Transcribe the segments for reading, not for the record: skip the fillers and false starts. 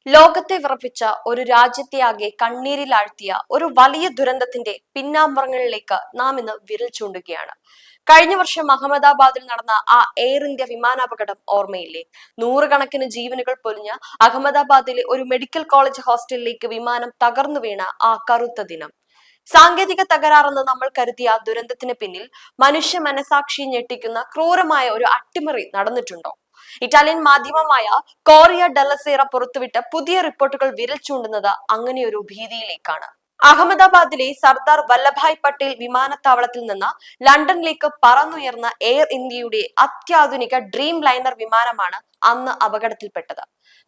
ലോകത്തെ വിറപ്പിച്ച ഒരു രാജ്യത്തെയാകെ കണ്ണീരിലാഴ്ത്തിയ ഒരു വലിയ ദുരന്തത്തിന്റെ പിന്നാമ്പുറങ്ങളിലേക്ക് നാം ഇന്ന് വിരൽ ചൂണ്ടുകയാണ്. കഴിഞ്ഞ വർഷം അഹമ്മദാബാദിൽ നടന്ന ആ എയർ ഇന്ത്യ വിമാനാപകടം ഓർമ്മയില്ലേ? നൂറുകണക്കിന് ജീവനുകൾ പൊലിഞ്ഞ അഹമ്മദാബാദിലെ ഒരു മെഡിക്കൽ കോളേജ് ഹോസ്റ്റലിലേക്ക് വിമാനം തകർന്നു വീണ ആ കറുത്ത ദിനം. സാങ്കേതിക തകരാറെന്ന് നമ്മൾ കരുതിയ ദുരന്തത്തിന് പിന്നിൽ മനുഷ്യ മനസാക്ഷി ഞെട്ടിക്കുന്ന ക്രൂരമായ ഒരു അട്ടിമറി നടന്നിട്ടുണ്ടോ? ഇറ്റാലിയൻ മാധ്യമമായ കോറിയ ഡെല്ലസേറ പുറത്തുവിട്ട പുതിയ റിപ്പോർട്ടുകൾ വിരൽ ചൂണ്ടുന്നത് അങ്ങനെയൊരു ഭീതിയിലേക്കാണ്. അഹമ്മദാബാദിലെ സർദാർ വല്ലഭായ് പട്ടേൽ വിമാനത്താവളത്തിൽ നിന്ന് ലണ്ടനിലേക്ക് പറന്നുയർന്ന എയർ ഇന്ത്യയുടെ അത്യാധുനിക ഡ്രീം ലൈനർ വിമാനമാണ് അന്ന് അപകടത്തിൽപ്പെട്ടത്.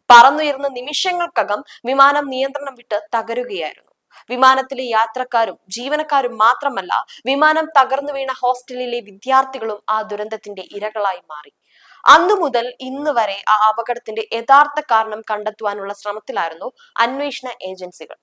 പറന്നുയർന്ന നിമിഷങ്ങൾക്കകം വിമാനം നിയന്ത്രണം വിട്ട് തകരുകയായിരുന്നു. വിമാനത്തിലെ യാത്രക്കാരും ജീവനക്കാരും മാത്രമല്ല, വിമാനം തകർന്നു വീണ ഹോസ്റ്റലിലെ വിദ്യാർത്ഥികളും ആ ദുരന്തത്തിന്റെ ഇരകളായി മാറി. അന്നു മുതൽ ഇന്ന് വരെ ആ അപകടത്തിന്റെ യഥാർത്ഥ കാരണം കണ്ടെത്തുവാനുള്ള ശ്രമത്തിലായിരുന്നു അന്വേഷണ ഏജൻസികൾ.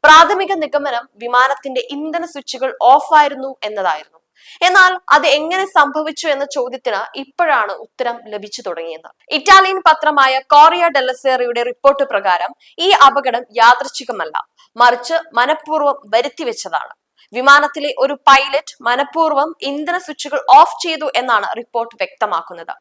പ്രാഥമിക നിഗമനം വിമാനത്തിന്റെ ഇന്ധന സ്വിച്ചുകൾ ഓഫ് ആയിരുന്നു എന്നതായിരുന്നു. എന്നാൽ അത് എങ്ങനെ സംഭവിച്ചു എന്ന ചോദ്യത്തിന് ഇപ്പോഴാണ് ഉത്തരം ലഭിച്ചു തുടങ്ങിയത്. ഇറ്റാലിയൻ പത്രമായ കോറിയ ഡെല്ലസേറയുടെ റിപ്പോർട്ട് പ്രകാരം ഈ അപകടം യാദൃച്ഛികമല്ല, മറിച്ച് മനഃപൂർവ്വം വരുത്തിവെച്ചതാണ്. വിമാനത്തിലെ ഒരു പൈലറ്റ് മനഃപൂർവ്വം ഇന്ധന സ്വിച്ചുകൾ ഓഫ് ചെയ്തു എന്നാണ് റിപ്പോർട്ട് വ്യക്തമാക്കുന്നത്.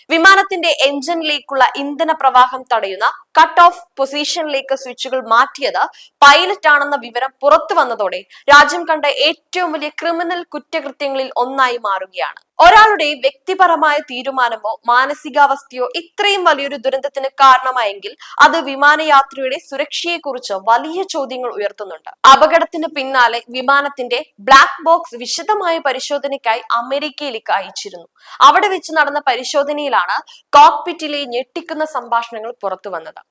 വിമാനത്തിന്റെ എഞ്ചിനിലേക്കുള്ള ഇന്ധന പ്രവാഹം തടയുന്ന കട്ട് ഓഫ് പൊസിഷനിലേക്ക് സ്വിച്ചുകൾ മാറ്റിയത് പൈലറ്റ് ആണെന്ന വിവരം പുറത്തു വന്നതോടെ രാജ്യം കണ്ട ഏറ്റവും വലിയ ക്രിമിനൽ കുറ്റകൃത്യങ്ങളിൽ ഒന്നായി മാറുകയാണ്. ഒരാളുടെ വ്യക്തിപരമായ തീരുമാനമോ മാനസികാവസ്ഥയോ ഇത്രയും വലിയൊരു ദുരന്തത്തിന് കാരണമായെങ്കിൽ അത് വിമാനയാത്രയുടെ സുരക്ഷയെക്കുറിച്ച് വലിയ ചോദ്യങ്ങൾ ഉയർത്തുന്നുണ്ട്. അപകടത്തിന് പിന്നാലെ വിമാനത്തിന്റെ ബ്ലാക്ക് ബോക്സ് വിശദമായ പരിശോധനയ്ക്കായി അമേരിക്കയിലേക്ക് അയച്ചിരുന്നു. അവിടെ വെച്ച് നടന്ന പരിശോധനയിലാണ് കോക്പിറ്റിലെ ഞെട്ടിക്കുന്ന സംഭാഷണങ്ങൾ പുറത്തു വന്നത്.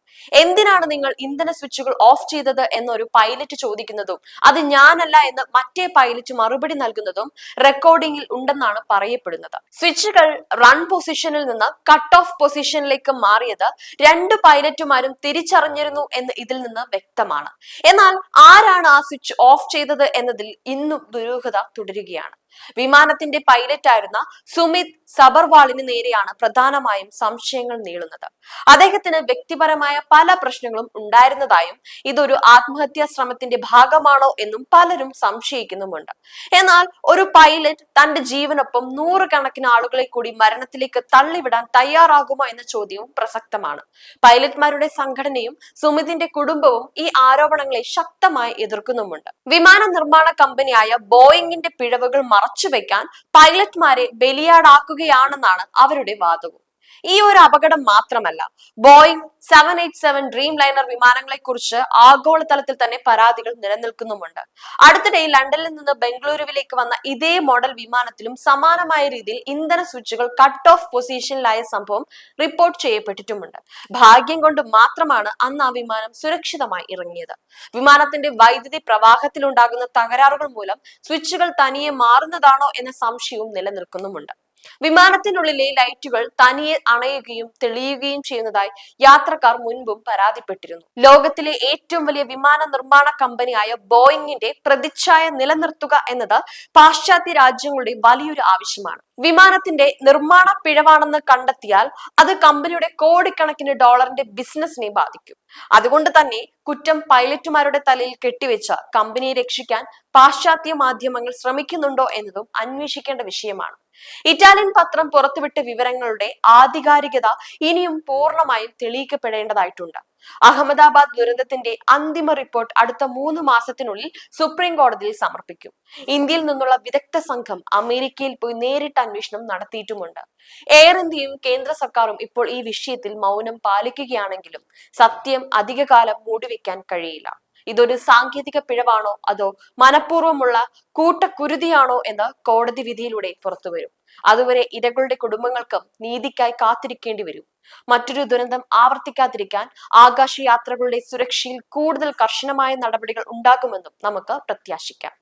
എന്തിനാണ് നിങ്ങൾ ഇന്ധന സ്വിച്ചുകൾ ഓഫ് ചെയ്തത് എന്നൊരു പൈലറ്റ് ചോദിക്കുന്നതും അത് ഞാനല്ല എന്ന് മറ്റേ പൈലറ്റ് മറുപടി നൽകുന്നതും റെക്കോർഡിംഗിൽ ഉണ്ടെന്നാണ് പറയപ്പെടുന്നത്. സ്വിച്ചുകൾ റൺ പൊസിഷനിൽ നിന്ന് കട്ട് ഓഫ് പൊസിഷനിലേക്ക് മാറിയത് രണ്ട് പൈലറ്റുമാരും തിരിച്ചറിഞ്ഞിരുന്നു എന്ന് ഇതിൽ നിന്ന് വ്യക്തമാണ്. എന്നാൽ ആരാണ് ആ സ്വിച്ച് ഓഫ് ചെയ്തത് എന്നതിൽ ഇന്നും ദുരൂഹത തുടരുകയാണ്. വിമാനത്തിന്റെ പൈലറ്റ് ആയിരുന്ന സുമിത് സബർവാളിന് നേരെയാണ് പ്രധാനമായും സംശയങ്ങൾ നീളുന്നത്. അദ്ദേഹത്തിന് വ്യക്തിപരമായ പല പ്രശ്നങ്ങളും ഉണ്ടായിരുന്നതായും ഇതൊരു ആത്മഹത്യാ ശ്രമത്തിന്റെ ഭാഗമാണോ എന്നും പലരും സംശയിക്കുന്നുമുണ്ട്. എന്നാൽ ഒരു പൈലറ്റ് തന്റെ ജീവനൊപ്പം നൂറുകണക്കിന് ആളുകളെ കൂടി മരണത്തിലേക്ക് തള്ളിവിടാൻ തയ്യാറാകുമോ എന്ന ചോദ്യവും പ്രസക്തമാണ്. പൈലറ്റ്മാരുടെ സംഘടനയും സുമിതിന്റെ കുടുംബവും ഈ ആരോപണങ്ങളെ ശക്തമായി എതിർക്കുന്നുമുണ്ട്. വിമാന നിർമ്മാണ കമ്പനിയായ ബോയിങ്ങിന്റെ പിഴവുകൾ മറച്ചുവെക്കാൻ പൈലറ്റ്മാരെ ബലിയാടാക്കുകയാണെന്നാണ് അവരുടെ വാദവും. ഈ ഒരു അപകടം മാത്രമല്ല, ബോയിങ് 787 ഡ്രീം ലൈനർ വിമാനങ്ങളെ കുറിച്ച് ആഗോളതലത്തിൽ തന്നെ പരാതികൾ നിലനിൽക്കുന്നുമുണ്ട്. അടുത്തിടെ ലണ്ടനിൽ നിന്ന് ബംഗളൂരുവിലേക്ക് വന്ന ഇതേ മോഡൽ വിമാനത്തിലും സമാനമായ രീതിയിൽ ഇന്ധന സ്വിച്ചുകൾ കട്ട് ഓഫ് പൊസിഷനിലായ സംഭവം റിപ്പോർട്ട് ചെയ്യപ്പെട്ടിട്ടുമുണ്ട്. ഭാഗ്യം കൊണ്ട് മാത്രമാണ് അന്ന് ആ വിമാനം സുരക്ഷിതമായി ഇറങ്ങിയത്. വിമാനത്തിന്റെ വൈദ്യുതി പ്രവാഹത്തിലുണ്ടാകുന്ന തകരാറുകൾ മൂലം സ്വിച്ചുകൾ തനിയെ മാറുന്നതാണോ എന്ന സംശയവും നിലനിൽക്കുന്നുമുണ്ട്. വിമാനത്തിനുള്ളിലെ ലൈറ്റുകൾ തനിയെ അണയുകയും തെളിയുകയും ചെയ്യുന്നതായി യാത്രക്കാർ മുൻപും പരാതിപ്പെട്ടിരുന്നു. ലോകത്തിലെ ഏറ്റവും വലിയ വിമാന നിർമ്മാണ കമ്പനിയായ ബോയിങ്ങിന്റെ പ്രതിച്ഛായ നിലനിർത്തുക എന്നത് പാശ്ചാത്യ രാജ്യങ്ങളുടെ വലിയൊരു ആവശ്യമാണ്. വിമാനത്തിന്റെ നിർമ്മാണ പിഴവാണെന്ന് കണ്ടെത്തിയാൽ അത് കമ്പനിയുടെ കോടിക്കണക്കിന് ഡോളറിന്റെ ബിസിനസിനെ ബാധിക്കും. അതുകൊണ്ട് തന്നെ കുറ്റം പൈലറ്റുമാരുടെ തലയിൽ കെട്ടിവെച്ച കമ്പനിയെ രക്ഷിക്കാൻ പാശ്ചാത്യ മാധ്യമങ്ങൾ ശ്രമിക്കുന്നുണ്ടോ എന്നതും അന്വേഷിക്കേണ്ട വിഷയമാണ്. ഇറ്റാലിയൻ പത്രം പുറത്തുവിട്ട വിവരങ്ങളുടെ ആധികാരികത ഇനിയും പൂർണ്ണമായും തെളിയിക്കപ്പെടേണ്ടതായിട്ടുണ്ട്. അഹമ്മദാബാദ് ദുരന്തത്തിന്റെ അന്തിമ റിപ്പോർട്ട് അടുത്ത 3 മാസത്തിനുള്ളിൽ സുപ്രീം കോടതിയിൽ സമർപ്പിക്കും. ഇന്ത്യയിൽ നിന്നുള്ള വിദഗ്ധ സംഘം അമേരിക്കയിൽ പോയി നേരിട്ട് അന്വേഷണം നടത്തിയിട്ടുമുണ്ട്. എയർ ഇന്ത്യയും കേന്ദ്ര സർക്കാരും ഇപ്പോൾ ഈ വിഷയത്തിൽ മൗനം പാലിക്കുകയാണെങ്കിലും സത്യം അധികകാലം മൂടിവെക്കാൻ കഴിയില്ല. ഇതൊരു സാങ്കേതിക പിഴവാണോ അതോ മനഃപൂർവ്വമുള്ള കൂട്ടക്കുരുതിയാണോ എന്ന് കോടതി വിധിയിലൂടെ പുറത്തുവരും. അതുവരെ ഇരകളുടെ കുടുംബങ്ങൾക്കും നീതിക്കായി കാത്തിരിക്കേണ്ടി വരും. മറ്റൊരു ദുരന്തം ആവർത്തിക്കാതിരിക്കാൻ ആകാശയാത്രകളുടെ സുരക്ഷയിൽ കൂടുതൽ കർശനമായ നടപടികൾ ഉണ്ടാകുമെന്നും നമുക്ക് പ്രത്യാശിക്കാം.